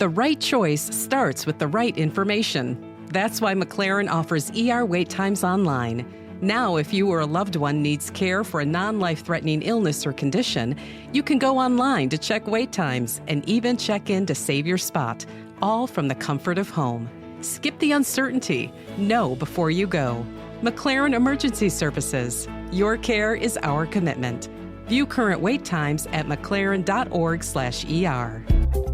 the right choice starts with the right information. That's why McLaren offers ER wait times online. Now, if you or a loved one needs care for a non-life-threatening illness or condition, you can go online to check wait times and even check in to save your spot, all from the comfort of home. Skip the uncertainty. Know before you go. McLaren Emergency Services. Your care is our commitment. View current wait times at mclaren.org/ER.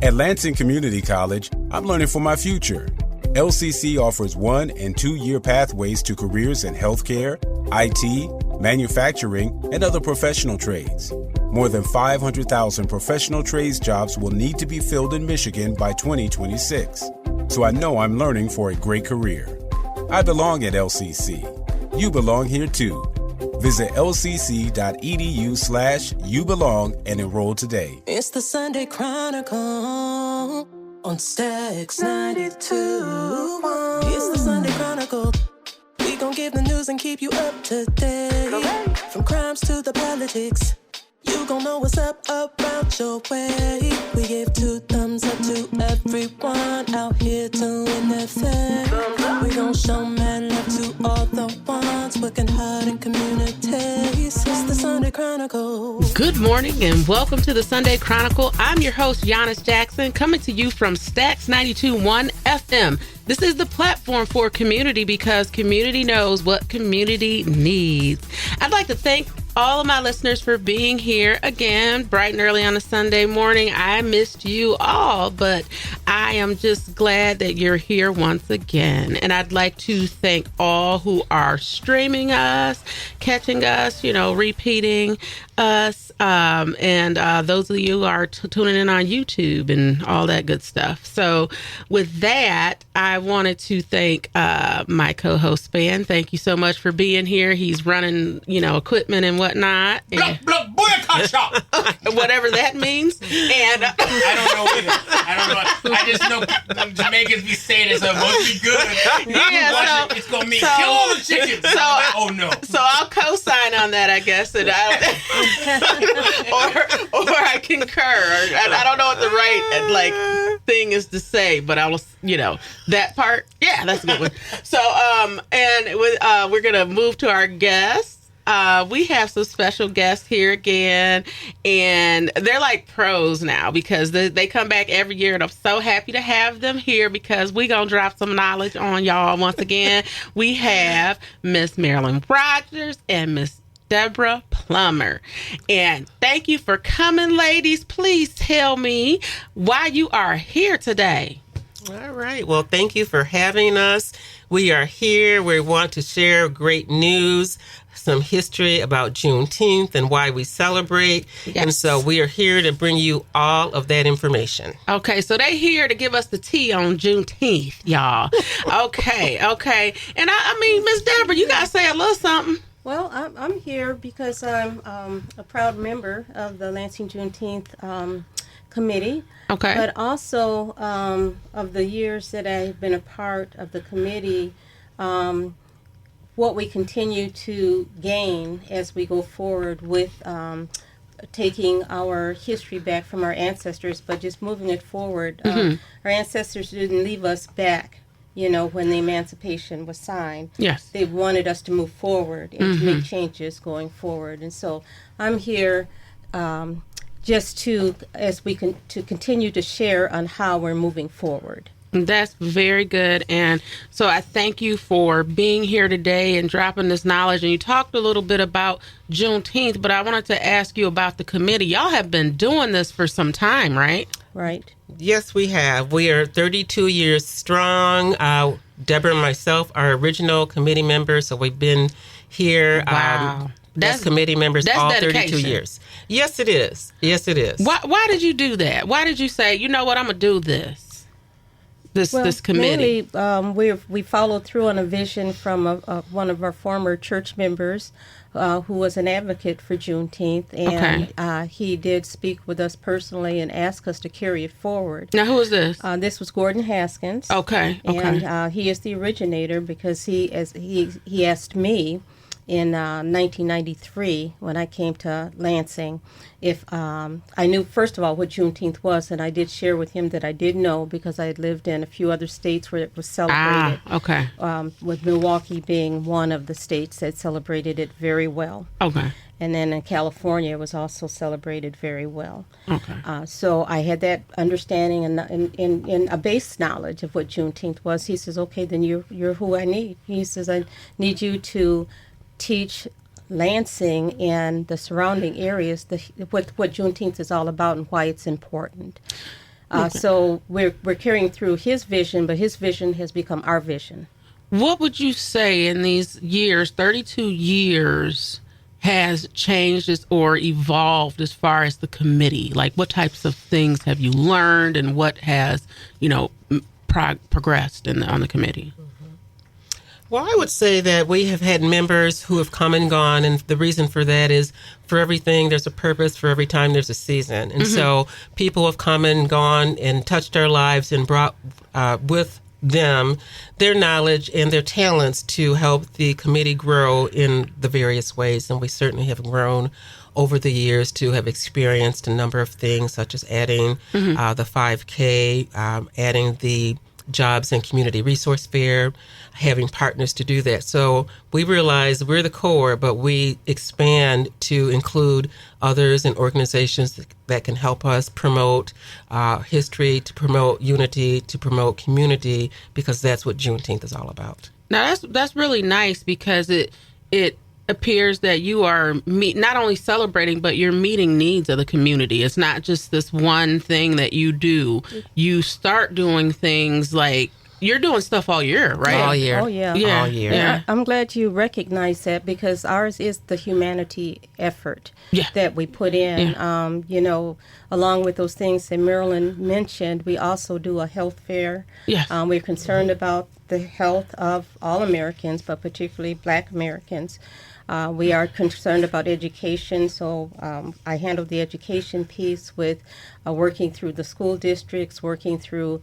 At Lansing Community College, I'm learning for my future. LCC offers 1- and 2-year pathways to careers in healthcare, IT, manufacturing, and other professional trades. More than 500,000 professional trades jobs will need to be filled in Michigan by 2026. So I know I'm learning for a great career. I belong at LCC. You belong here too. Visit lcc.edu/youbelong and enroll today. It's the Sunday Chronicle on Stax 92.1. It's the Sunday Chronicle. We gon' give the news and keep you up to date. From crimes to the politics, you gon' know what's up around your way. We give 2 thumbs up to everyone out here doing their thing. We gon' show mad love to all the ones working hard in communities. It's the Sunday Chronicle. Good morning and welcome to the Sunday Chronicle. I'm your host, Yanice Jackson, coming to you from Stax 92.1 FM. This is the platform for community because community knows what community needs. I'd like to thank all of my listeners for being here again, bright and early on a Sunday morning. I missed you all, but I am just glad that you're here once again. And I'd like to thank all who are streaming us, catching us, repeating us, and those of you who are tuning in on YouTube and all that good stuff. So with that, I wanted to thank my co-host, Span. Thank you so much for being here. He's running, equipment and whatnot. And whatever that means. And I don't know either. I don't know. I just know Jamaicans be saying it, so it must be good. Yeah, it's going to mean kill all the chickens. So, oh, no. So I'll co-sign on that, I guess. And or I concur. I don't know what the right thing is to say, but I'll, that part. Yeah, that's a good one. So, we're going to move to our guests. We have some special guests here again, and they're like pros now because they come back every year, and I'm so happy to have them here because we're going to drop some knowledge on y'all once again. We have Miss Marilyn Rogers and Miss Deborah Plummer. And thank you for coming, ladies. Please tell me why you are here today. All right. Well, thank you for having us. We are here. We want to share great news, some history about Juneteenth and why we celebrate. Yes. And so we are here to bring you all of that information. Okay, so they here to give us the tea on Juneteenth, y'all. Okay. And I mean, Miss Deborah, you got to say a little something. Well, I'm here because I'm a proud member of the Lansing Juneteenth committee. Okay. But also of the years that I've been a part of the committee, what we continue to gain as we go forward with taking our history back from our ancestors, but just moving it forward. Our ancestors didn't leave us back, when the Emancipation was signed. Yes. They wanted us to move forward and to make changes going forward. And so I'm here just to continue to share on how we're moving forward. That's very good. And so I thank you for being here today and dropping this knowledge. And you talked a little bit about Juneteenth, but I wanted to ask you about the committee. Y'all have been doing this for some time, right? Right. Yes, we have. We are 32 years strong. Deborah and myself are original committee members, so we've been here. Wow. That's committee members all dedication. 32 years. Yes, it is. Yes, it is. Why did you do that? Why did you say, you know what, I'm going to do this? This committee? Mainly, we followed through on a vision from one of our former church members who was an advocate for Juneteenth. And he did speak with us personally and ask us to carry it forward. Now, who is this? This was Gordon Haskins. Okay. And he is the originator because he asked me in 1993 when I came to Lansing, if I knew, first of all, what Juneteenth was, and I did share with him that I did know because I had lived in a few other states where it was celebrated. Okay. With Milwaukee being one of the states that celebrated it very well. Okay. And then in California, it was also celebrated very well. Okay. So I had that understanding and a base knowledge of what Juneteenth was. He says, okay, then you're who I need. He says, I need you to teach Lansing and the surrounding areas what Juneteenth is all about and why it's important. So we're carrying through his vision, but his vision has become our vision. What would you say in these years, 32 years, has changed or evolved as far as the committee? Like, what types of things have you learned, and what has, progressed on the committee? Well, I would say that we have had members who have come and gone, and the reason for that is for everything there's a purpose, for every time there's a season. And so people have come and gone and touched our lives and brought with them their knowledge and their talents to help the committee grow in the various ways. And we certainly have grown over the years to have experienced a number of things, such as adding the 5K, adding the Jobs and Community Resource Fair, having partners to do that. So we realize we're the core, but we expand to include others and organizations that can help us promote history, to promote unity, to promote community, because that's what Juneteenth is all about. Now, that's really nice, because it appears that you are not only celebrating, but you're meeting needs of the community. It's not just this one thing that you do. You start doing things like, you're doing stuff all year, right? All year. Oh, yeah. Yeah. All year. Yeah. I'm glad you recognize that, because ours is the humanity effort that we put in. Yeah. Along with those things that Marilyn mentioned, we also do a health fair. Yes. We're concerned about the health of all Americans, but particularly Black Americans. We are concerned about education, so I handle the education piece with working through the school districts, working through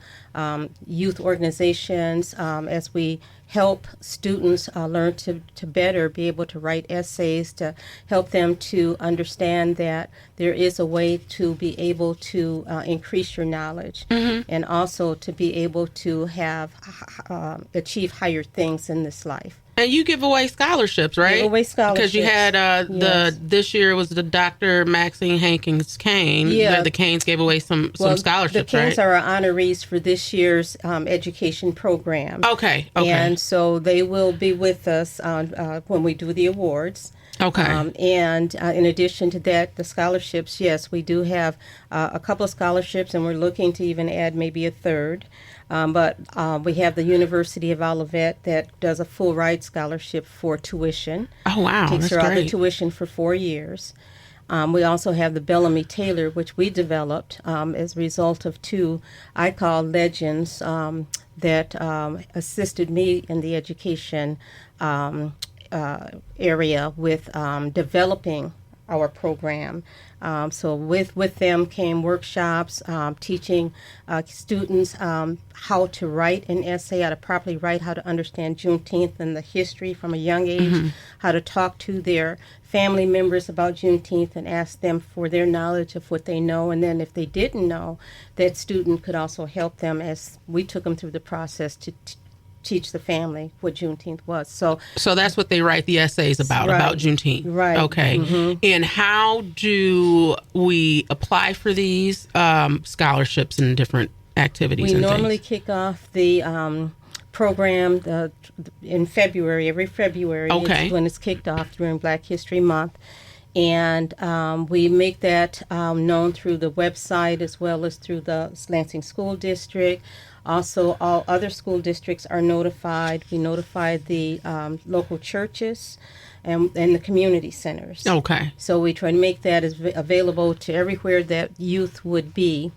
youth organizations as we help students learn to better be able to write essays, to help them to understand that there is a way to be able to increase your knowledge and also to be able to have achieve higher things in this life. And you give away scholarships, right? Give away scholarships. Because you had Yes. this year was the Dr. Maxine Hankins Kane. Yeah. The Canes gave away some scholarships, the Canes right? are our honorees for this year's education program. Okay. And so they will be with us when we do the awards. Okay. And in addition to that, the scholarships, yes, we do have a couple of scholarships, and we're looking to even add maybe a third. But we have the University of Olivet that does a full ride scholarship for tuition. Oh, wow. Takes That's her out the great. tuition for 4 years. We also have the Bellamy Taylor, which we developed as a result of two, I call legends, that assisted me in the education area with developing our program. So with them came workshops teaching students how to write an essay, how to properly write, how to understand Juneteenth and the history from a young age, how to talk to their family members about Juneteenth and ask them for their knowledge of what they know. And then if they didn't know, that student could also help them as we took them through the process to teach the family what Juneteenth was. So that's what they write the essays about Juneteenth. Right. Okay. And how do we apply for these scholarships and different activities? We and normally things? kick off the program in February. Every February is when it's kicked off during Black History Month. And we make that known through the website as well as through the Lansing School District. Also, all other school districts are notified. We notify the local churches and the community centers. Okay. So we try to make that as available to everywhere that youth would be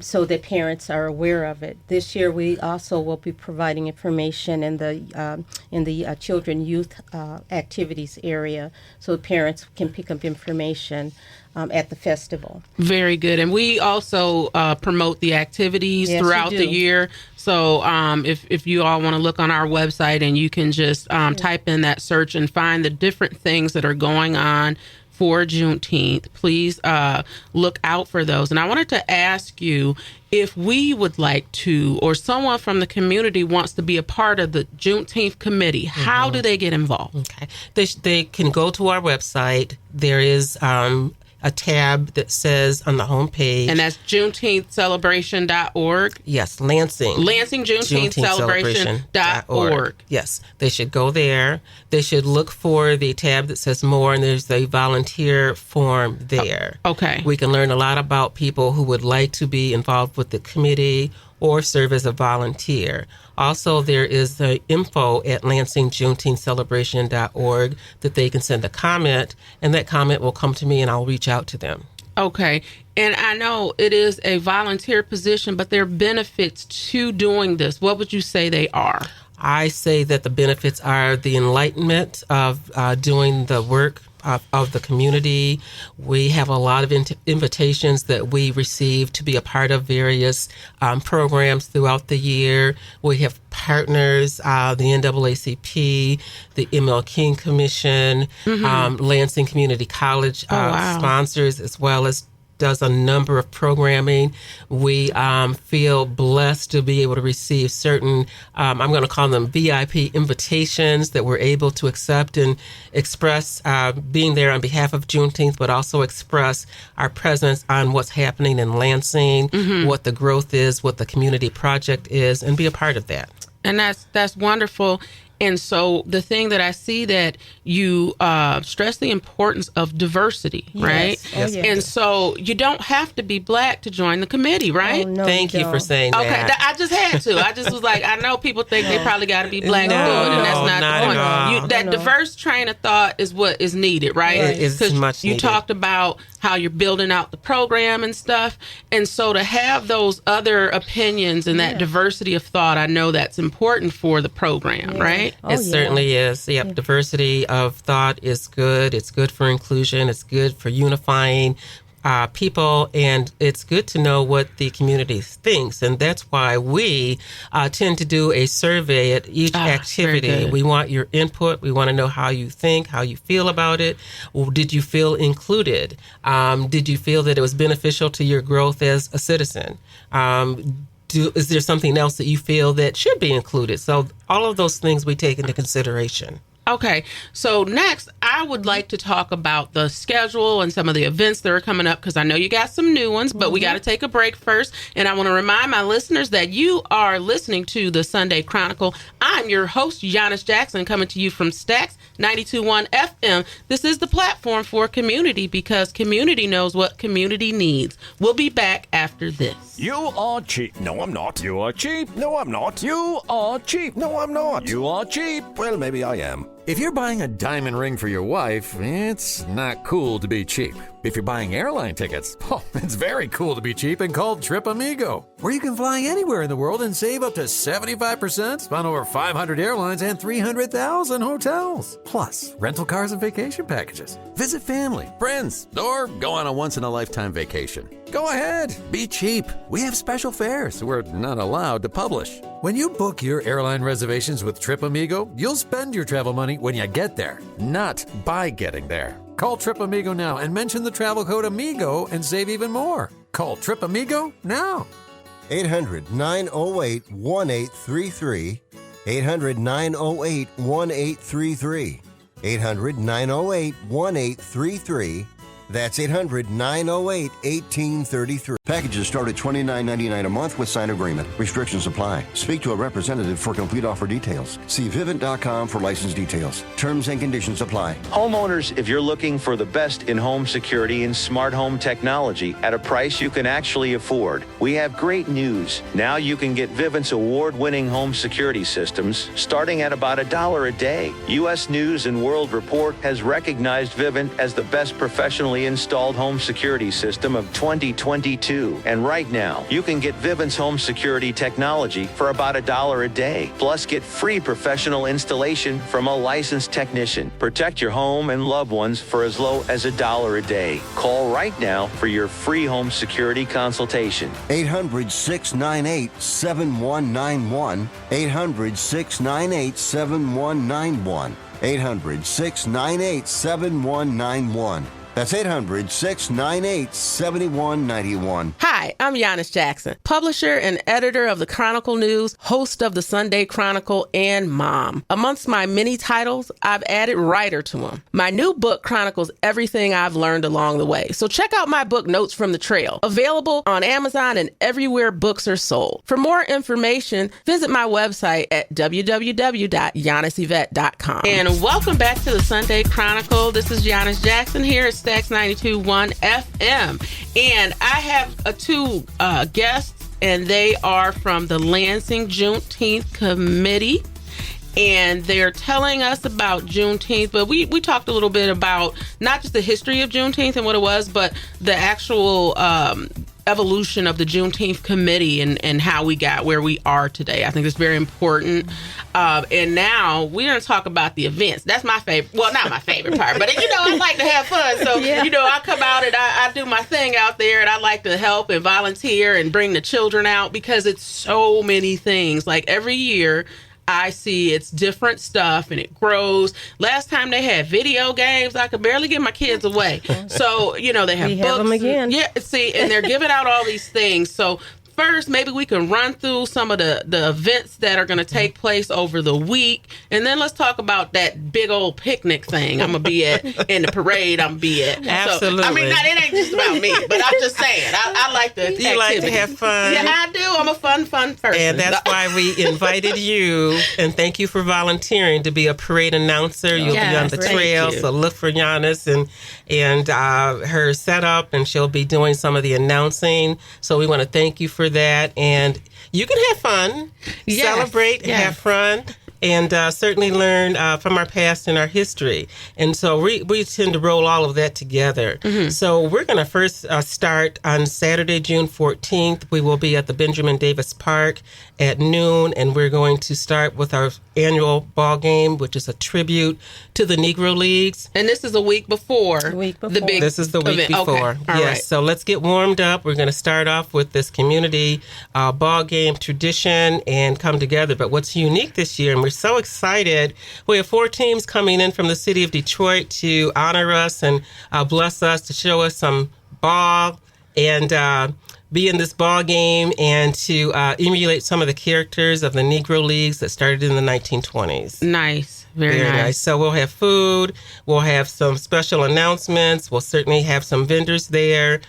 so that parents are aware of it. This year, we also will be providing information in the children youth activities area, so parents can pick up information at the festival. Very good. And we also promote the activities throughout the year. So if you all want to look on our website, and you can just type in that search and find the different things that are going on for Juneteenth, please look out for those. And I wanted to ask you, if we would like to, or someone from the community wants to be a part of the Juneteenth committee, how do they get involved? Okay. They can go to our website. There is a tab that says on the homepage. And that's JuneteenthCelebration.org? Yes, Lansing JuneteenthCelebration.org. Yes, they should go there. They should look for the tab that says more, and there's a volunteer form there. Okay. We can learn a lot about people who would like to be involved with the committee or serve as a volunteer. Also, there is the info at LansingJuneteenthCelebration.org that they can send a comment, and that comment will come to me, and I'll reach out to them. Okay. And I know it is a volunteer position, but there are benefits to doing this. What would you say they are? I say that the benefits are the enlightenment of doing the work of the community. We have a lot of invitations that we receive to be a part of various programs throughout the year. We have partners, the NAACP, the M.L. King Commission, Lansing Community College sponsors, as well as does a number of programming. We feel blessed to be able to receive certain, I'm going to call them VIP invitations that we're able to accept and express being there on behalf of Juneteenth, but also express our presence on what's happening in Lansing, what the growth is, what the community project is, and be a part of that. And that's wonderful. And so the thing that I see that you stress the importance of diversity, right? Yes. And so you don't have to be Black to join the committee, right? Oh, no, Thank you for saying that. Okay, I just had to. I just was like, I know people think they probably got to be Black to do it, and that's not the point. That diverse train of thought is what is needed, right? It is much needed. You talked about how you're building out the program and stuff. And so to have those other opinions and that diversity of thought, I know that's important for the program, right? It certainly is. Yep. Diversity of thought is good. It's good for inclusion. It's good for unifying people, and it's good to know what the community thinks. And that's why we tend to do a survey at each activity. We want your input. We want to know how you think, how you feel about it. Did you feel included? Did you feel that it was beneficial to your growth as a citizen? Is there something else that you feel that should be included? So all of those things we take into consideration. Okay, so next, I would like to talk about the schedule and some of the events that are coming up, because I know you got some new ones, but we got to take a break first. And I want to remind my listeners that you are listening to the Sunday Chronicle. I'm your host, Yanice Jackson, coming to you from Stax 92.1 FM. This is the platform for community, because community knows what community needs. We'll be back after this. You are cheap. No, I'm not. You are cheap. No, I'm not. You are cheap. No, I'm not. You are cheap. Well, maybe I am. If you're buying a diamond ring for your wife, it's not cool to be cheap. If you're buying airline tickets, it's very cool to be cheap and called Trip Amigo, where you can fly anywhere in the world and save up to 75% on over 500 airlines and 300,000 hotels. Plus, rental cars and vacation packages. Visit family, friends, or go on a once-in-a-lifetime vacation. Go ahead, be cheap. We have special fares we're not allowed to publish. When you book your airline reservations with Trip Amigo, you'll spend your travel money when you get there, not by getting there. Call Trip Amigo now and mention the travel code AMIGO and save even more. Call Trip Amigo now. 800-908-1833. 800-908-1833. 800-908-1833. That's 800-908-1833. Packages start at $29.99 a month with signed agreement. Restrictions apply. Speak to a representative for complete offer details. See Vivint.com for license details. Terms and conditions apply. Homeowners, if you're looking for the best in home security and smart home technology at a price you can actually afford, we have great news. Now you can get Vivint's award-winning home security systems starting at about $1 a day. U.S. News & World Report has recognized Vivint as the best professionally professionally installed home security system of 2022. And right now, you can get Vivint's home security technology for about $1 a day. Plus, get free professional installation from a licensed technician. Protect your home and loved ones for as low as $1 a day. Call right now for your free home security consultation. 800-698-7191. 800-698-7191. 800-698-7191. That's 800-698-7191. Hi, I'm Yanice Jackson, publisher and editor of the Chronicle News, host of the Sunday Chronicle, and mom. Amongst my many titles, I've added writer to them. My new book chronicles everything I've learned along the way. So check out my book, Notes from the Trail, available on Amazon and everywhere books are sold. For more information, visit my website at www.yaniceyvette.com. And welcome back to the Sunday Chronicle. This is Yanice Jackson here at Stacks 92.1 FM. And I have two guests, and they are from the Lansing Juneteenth Committee. And they're telling us about Juneteenth, but we talked a little bit about not just the history of Juneteenth and what it was, but the actual evolution of the Juneteenth Committee and how we got where we are today. I think it's very important. And now we're going to talk about the events. That's my favorite. Well, not my favorite part, but I like to have fun. So, I come out and I do my thing out there, and I like to help and volunteer and bring the children out because it's so many things. Like every year, I see it's different stuff and it grows. Last time they had video games, I could barely get my kids away. So, they have books. Have them again. Yeah, see, and they're giving out all these things. So first, maybe we can run through some of the events that are going to take place over the week. And then let's talk about that big old picnic thing I'm going to be at in the parade I'm going to be at. Absolutely. So, it ain't just about me, but I'm just saying, I like the activity. You like to have fun. Yeah, I do. I'm a fun person. And that's why we invited you, and thank you for volunteering to be a parade announcer. You'll be on the trail, so look for Yanice and her setup, and she'll be doing some of the announcing. So we want to thank you for that, and you can have fun, celebrate, have fun, and certainly learn from our past and our history. And so we tend to roll all of that together. Mm-hmm. So we're going to first start on Saturday, June 14th. We will be at the Benjamin Davis Park at noon, and we're going to start with our annual ball game, which is a tribute to the Negro Leagues. And this is a week before. The big This is the week event. before. Okay. Yes. Right. So let's get warmed up. We're going to start off with this community ball game tradition and come together. But what's unique this year, and we're so excited, we have 4 teams coming in from the city of Detroit to honor us and bless us, to show us some ball and be in this ball game and to emulate some of the characters of the Negro Leagues that started in the 1920s. Nice. Very nice. So we'll have food. We'll have some special announcements. We'll certainly have some vendors there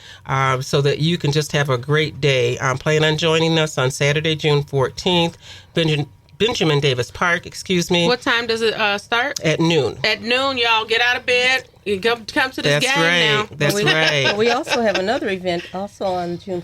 so that you can just have a great day. Plan on joining us on Saturday, June 14th, Benjamin Davis Park, What time does it start? At noon. At noon, y'all get out of bed. You come to this game now. That's right. We also have another event also on June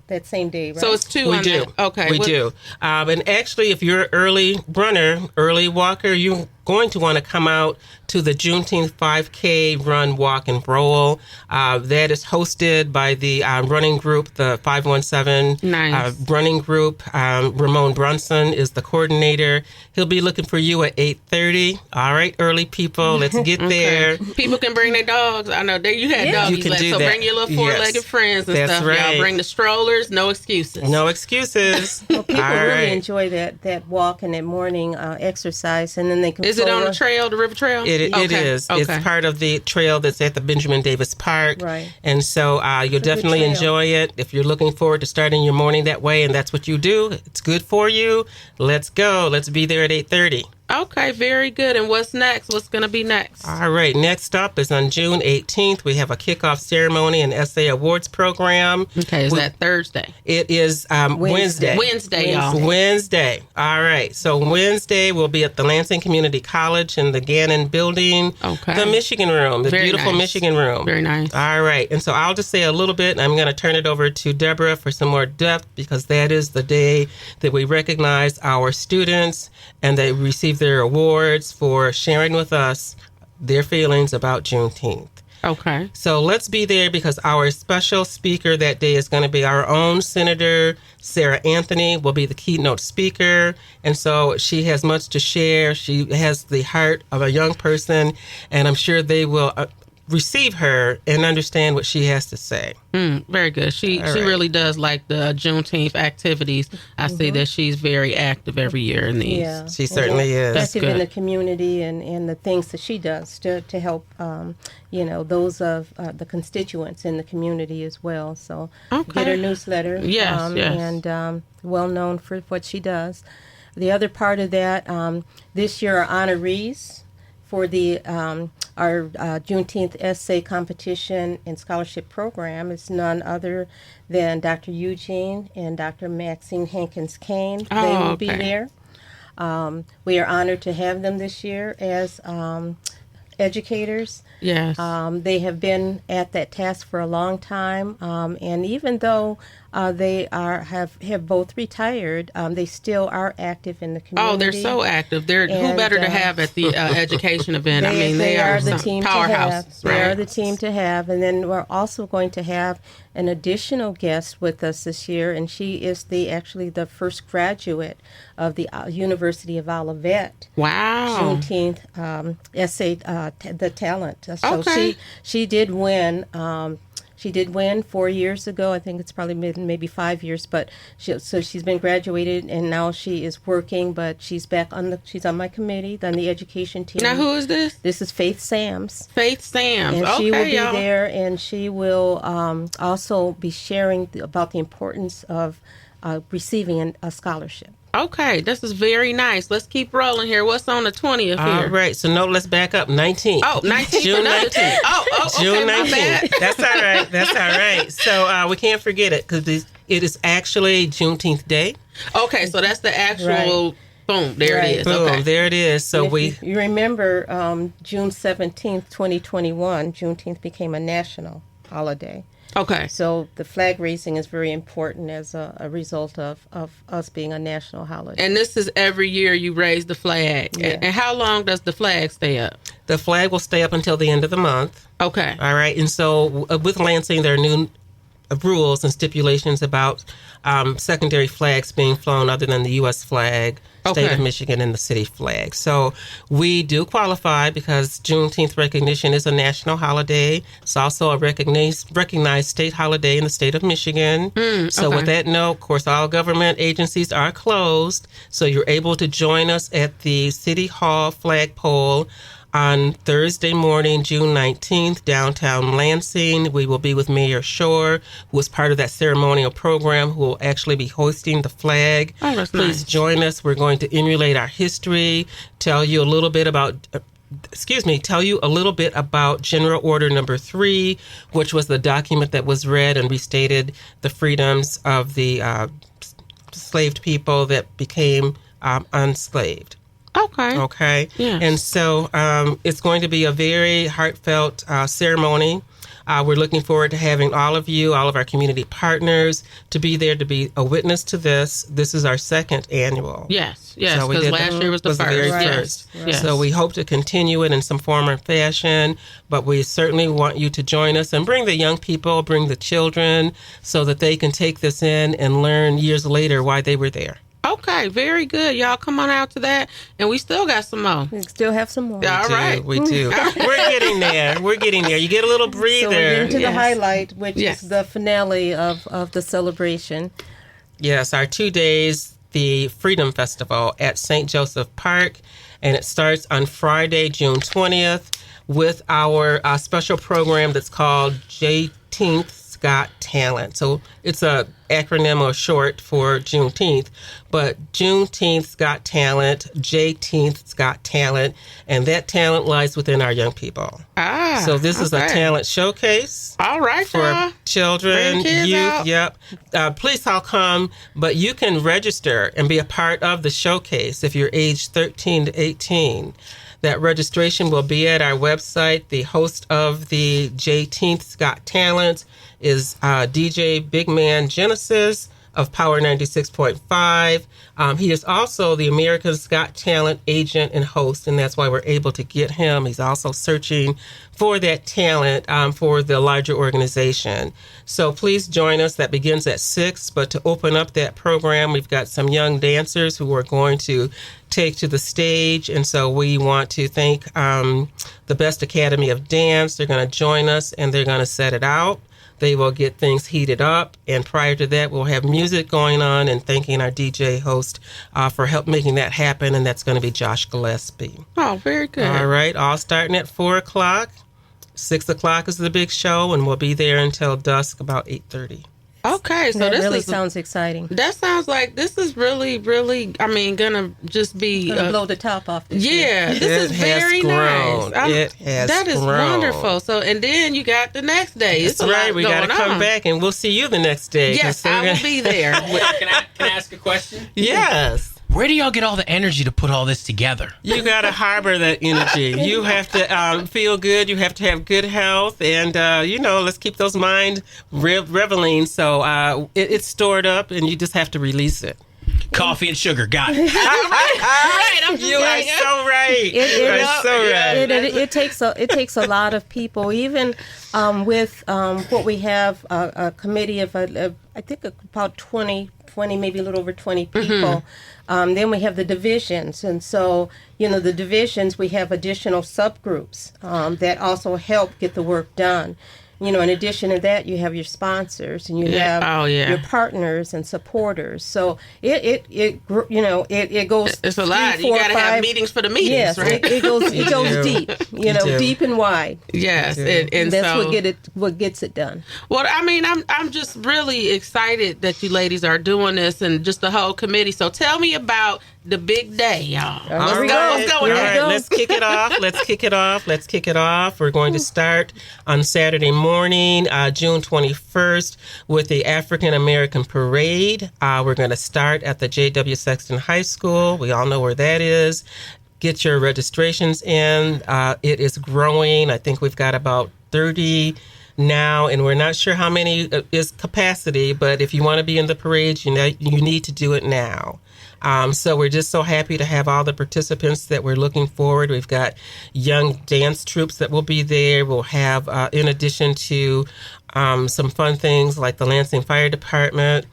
that same day, right? So it's 2 We on do. that. Okay. We do. And actually, if you're an early runner, early walker, you're going to want to come out to the Juneteenth 5K Run, Walk, and Roll. That is hosted by the running group, the 517 running group. Ramon Brunson is the coordinator. He'll be looking for you at 8:30. All right, early people, let's get there. People can bring their dogs. I know you had doggies you can left, do so that. bring your little 4-legged friends and That's stuff. right. Y'all bring the strollers. No excuses. No excuses. Well, people All really right. enjoy that walk and that morning exercise, and then they can. Is it on the trail, the river trail? It is. Okay. It's part of the trail that's at the Benjamin Davis Park. Right. And so you'll definitely enjoy it. If you're looking forward to starting your morning that way and that's what you do, it's good for you. Let's go. Let's be there at 8:30. Okay, very good. And what's next? What's going to be next? All right. Next up is on June 18th. We have a kickoff ceremony and essay awards program. Okay, is that Thursday? It is Wednesday. Wednesday, y'all. Wednesday. All right. So Wednesday we'll be at the Lansing Community College in the Gannon Building. Okay. The Michigan Room, the Very beautiful nice. Michigan Room. Very nice. All right. And so I'll just say a little bit, and I'm going to turn it over to Deborah for some more depth, because that is the day that we recognize our students and they receive their awards for sharing with us their feelings about Juneteenth. Okay. So let's be there because our special speaker that day is going to be our own Senator Sarah Anthony will be the keynote speaker. And so she has much to share. She has the heart of a young person, and I'm sure they will receive her and understand what she has to say. Very good. She really does like the Juneteenth activities. I see that she's very active every year in these. Yeah. She certainly is. Active in the community and the things that she does to help, those of the constituents in the community as well. So get her newsletter. Yes. And well known for what she does. The other part of that, this year our honorees for the our Juneteenth essay competition and scholarship program is none other than Dr. Eugene and Dr. Maxine Hankins-Kane. They will be there. We are honored to have them this year as educators. Yes. They have been at that task for a long time, and even though they have both retired, they still are active in the community. Oh, they're so active. Who better to have at the education event? They are the some team powerhouses. They are the team to have. And then we're also going to have an additional guest with us this year, and she is actually the first graduate of the University of Olivet. Wow. Juneteenth essay, the talent. So she did win. She did win 4 years ago. I think it's probably maybe 5 years. But she's been graduated, and now she is working. But she's she's on my committee, on the education team. Now, who is this? This is Faith Sams. Faith Sams. And she will be there, and she will also be sharing about the importance of receiving a scholarship. Okay, this is very nice. Let's keep rolling here. What's on the 20th here? All right, so let's back up. 19th. Oh, 19th. June 19th. June 19th. That's all right. So we can't forget it because it is actually Juneteenth Day. Okay, so that's the actual... Boom, there it is. Boom, okay. there it is. So you remember June 17th, 2021, Juneteenth became a national holiday. Okay. So the flag raising is very important as a result of us being a national holiday. And this is every year you raise the flag. Yeah. And how long does the flag stay up? The flag will stay up until the end of the month. Okay. All right. And so with Lansing, there are new rules and stipulations about secondary flags being flown other than the U.S. flag, state of Michigan, and the city flag. So we do qualify because Juneteenth recognition is a national holiday. It's also a recognized state holiday in the state of Michigan. So with that note, of course, all government agencies are closed. So you're able to join us at the City Hall flagpole on Thursday morning, June 19th, downtown Lansing. We will be with Mayor Shore, who is part of that ceremonial program, who will actually be hoisting the flag. Oh, that's Please nice. join us. We're going to emulate our history, tell you a little bit about General Order Number 3, which was the document that was read and restated the freedoms of the enslaved people that became unslaved. Okay. Yes. And so it's going to be a very heartfelt ceremony. We're looking forward to having all of you, all of our community partners, to be there to be a witness to this. This is our second annual. Yes, So because last year was the first. very Yes, first. yes. So we hope to continue it in some form or fashion, but we certainly want you to join us and bring the young people, bring the children, so that they can take this in and learn years later why they were there. Okay, very good. Y'all come on out to that. And we still got some more. We still have some more. All right. We do. We're getting there. You get a little breather. So we're into the Yes. highlight, which Yes. is the finale of the celebration. Yes, our 2 days, the Freedom Festival at St. Joseph Park, and it starts on Friday, June 20th, with our special program that's called Juneteenth's Got Talent. So it's a acronym or short for Juneteenth, but Juneteenth's Got Talent, JTeenth's Got Talent, and that talent lies within our young people. So this is a talent showcase. All right, for y'all. children, Bring kids youth. out. Yep. Please all come, but you can register and be a part of the showcase if you're age 13 to 18. That registration will be at our website. The host of the JTeenth's Got Talent is DJ Big Man Genesis. of Power 96.5. He is also the America's Got Talent agent and host, and that's why we're able to get him. He's also searching for that talent for the larger organization. So please join us. That begins at 6. But to open up that program, we've got some young dancers who are going to take to the stage. And so we want to thank the Best Academy of Dance. They're going to join us, and they're going to set it out. They will get things heated up, and prior to that, we'll have music going on, and thanking our DJ host for help making that happen, and that's going to be Josh Gillespie. Oh, very good. All right, all starting at 4 o'clock. 6 o'clock is the big show, and we'll be there until dusk, about 8:30. Okay, so that this really is sounds exciting. That sounds like this is really, really, I mean, gonna just be gonna blow the top off this year. Yeah, this is very nice. It has That is grown. wonderful. So, and then you got the next day. It's That's right. We got to come on. back, and we'll see you the next day. Yes, I will be there. Can I ask a question? Yes. Where do y'all get all the energy to put all this together? You got to harbor that energy. You have to feel good. You have to have good health. And, let's keep those mind reveling. So it's stored up, and you just have to release it. Coffee and sugar. Got it. All right. I'm just You are so right. It takes a lot of people, even with what we have, a committee of, I think, about 20, maybe a little over 20 people. Then we have the divisions. And so, the divisions, we have additional subgroups that also help get the work done. In addition to that, you have your sponsors, and you have your partners and supporters. So it goes. It's a lot. 3, 4, you got to 5. have meetings for the meetings, yes, right? it goes deep. Deep and wide. Yes, and that's so, what gets it done. Well, I mean, I'm just really excited that you ladies are doing this, and just the whole committee. So tell me about the big day, y'all. Let's go. Let's kick it off. We're going to start on Saturday morning, June 21st, with the African American Parade. We're going to start at the J.W. Sexton High School. We all know where that is. Get your registrations in. It is growing. I think we've got about 30 now, and we're not sure how many is capacity, but if you want to be in the parade, you need to do it now. So we're just so happy to have all the participants that we're looking forward. We've got young dance troupes that will be there. We'll have, in addition to some fun things like the Lansing Fire Department,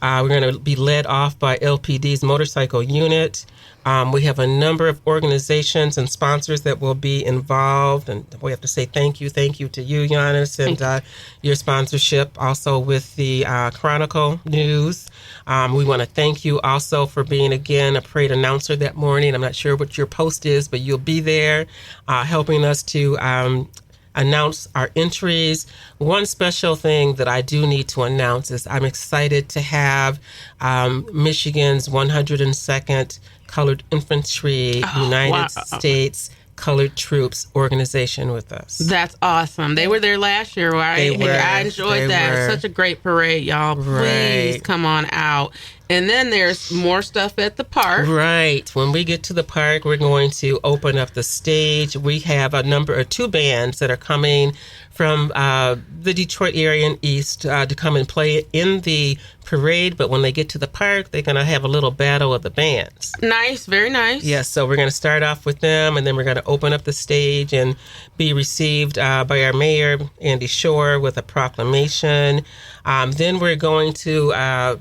we're going to be led off by LPD's motorcycle unit. We have a number of organizations and sponsors that will be involved, and we have to say thank you to you, Yanice, and your sponsorship also with the Chronicle News. We want to thank you also for being, again, a parade announcer that morning. I'm not sure what your post is, but you'll be there helping us to announce our entries. One special thing that I do need to announce is I'm excited to have Michigan's 102nd Colored Infantry United States Colored Troops organization with us. That's awesome. They were there last year, right? I enjoyed that. It was such a great parade, y'all. Please come on out. And then there's more stuff at the park. Right. When we get to the park, we're going to open up the stage. We have two bands that are coming from the Detroit area and east to come and play in the parade. But when they get to the park, they're going to have a little battle of the bands. Nice. Very nice. Yes. So we're going to start off with them, and then we're going to open up the stage and be received by our mayor, Andy Shore, with a proclamation. Then we're going to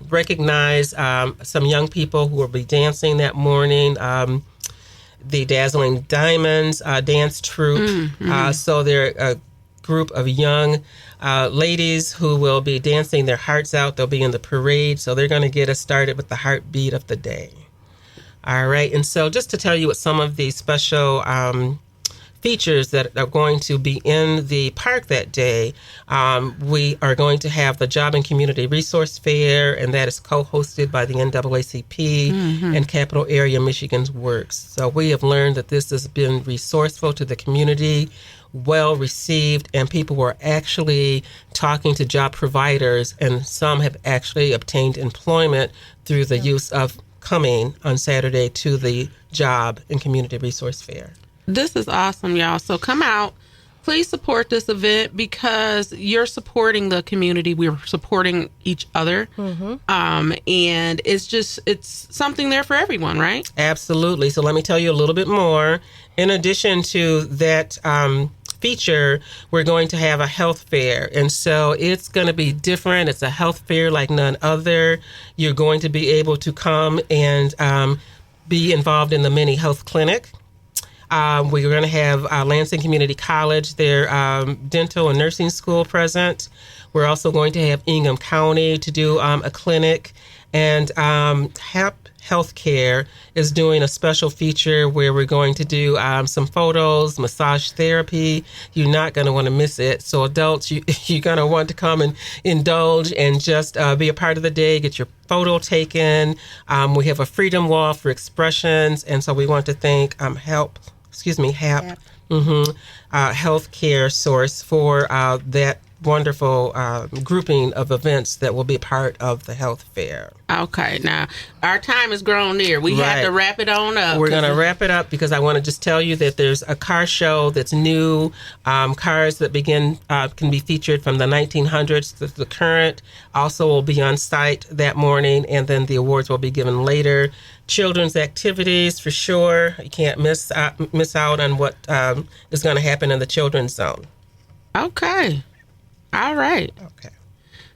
recognize some young people who will be dancing that morning. The Dazzling Diamonds dance troupe. So they're a group of young ladies who will be dancing their hearts out. They'll be in the parade. So they're going to get us started with the heartbeat of the day. All right. And so just to tell you what some of the special features that are going to be in the park that day, we are going to have the Job and Community Resource Fair, and that is co-hosted by the NAACP and Capital Area Michigan's Works. So we have learned that this has been resourceful to the community, well received, and people were actually talking to job providers, and some have actually obtained employment through the use of coming on Saturday to the Job and Community Resource Fair. This is awesome, y'all. So come out please support this event because you're supporting the community. We're supporting each other. And it's something there for everyone, right? Absolutely. So let me tell you a little bit more. In addition to that feature, we're going to have a health fair. And so it's going to be different. It's a health fair like none other. You're going to be able to come and be involved in the mini health clinic. We're going to have Lansing Community College, their dental and nursing school present. We're also going to have Ingham County to do a clinic. And HAP Healthcare is doing a special feature where we're going to do some photos, massage therapy. You're not going to want to miss it. So adults, you're going to want to come and indulge and just be a part of the day, get your photo taken. We have a freedom wall for expressions. And so we want to thank HAP Healthcare Source for that wonderful grouping of events that will be part of the health fair. Okay, now our time has grown near. We have to wrap it on up. We're going to wrap it up because I want to just tell you that there's a car show that's new. Cars that can be featured from the 1900s to the current also will be on site that morning, and then the awards will be given later. Children's activities for sure. You can't miss out on what is going to happen in the children's zone. Okay. All right. Okay.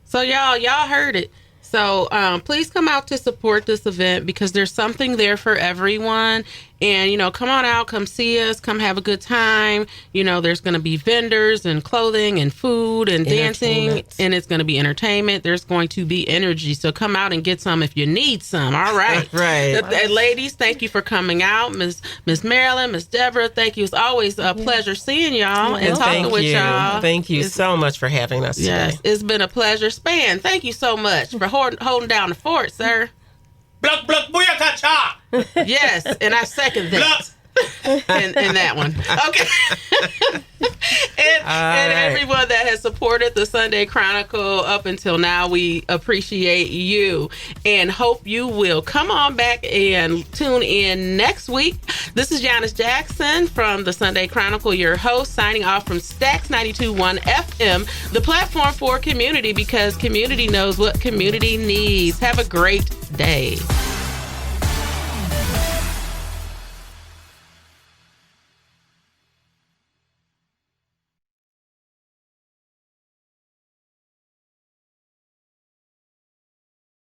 So y'all heard it. So please come out to support this event because there's something there for everyone. And, come on out, come see us, come have a good time. There's going to be vendors and clothing and food and dancing, and it's going to be entertainment. There's going to be energy. So come out and get some if you need some. All right. Right. Ladies, thank you for coming out. Miss Marilyn, Miss Deborah, thank you. It's always a pleasure seeing y'all and talking with y'all. Thank you so much for having us today. Yes, it's been a pleasure. Span, thank you so much for holding down the fort, sir. Bluck, bluck, booyaka cha! Yes, and I second that. in that one. Okay. and everyone that has supported the Sunday Chronicle up until now, we appreciate you and hope you will come on back and tune in next week. This is Yanice Jackson from the Sunday Chronicle, your host, signing off from Stax 92.1 FM, the platform for community because community knows what community needs. Have a great day.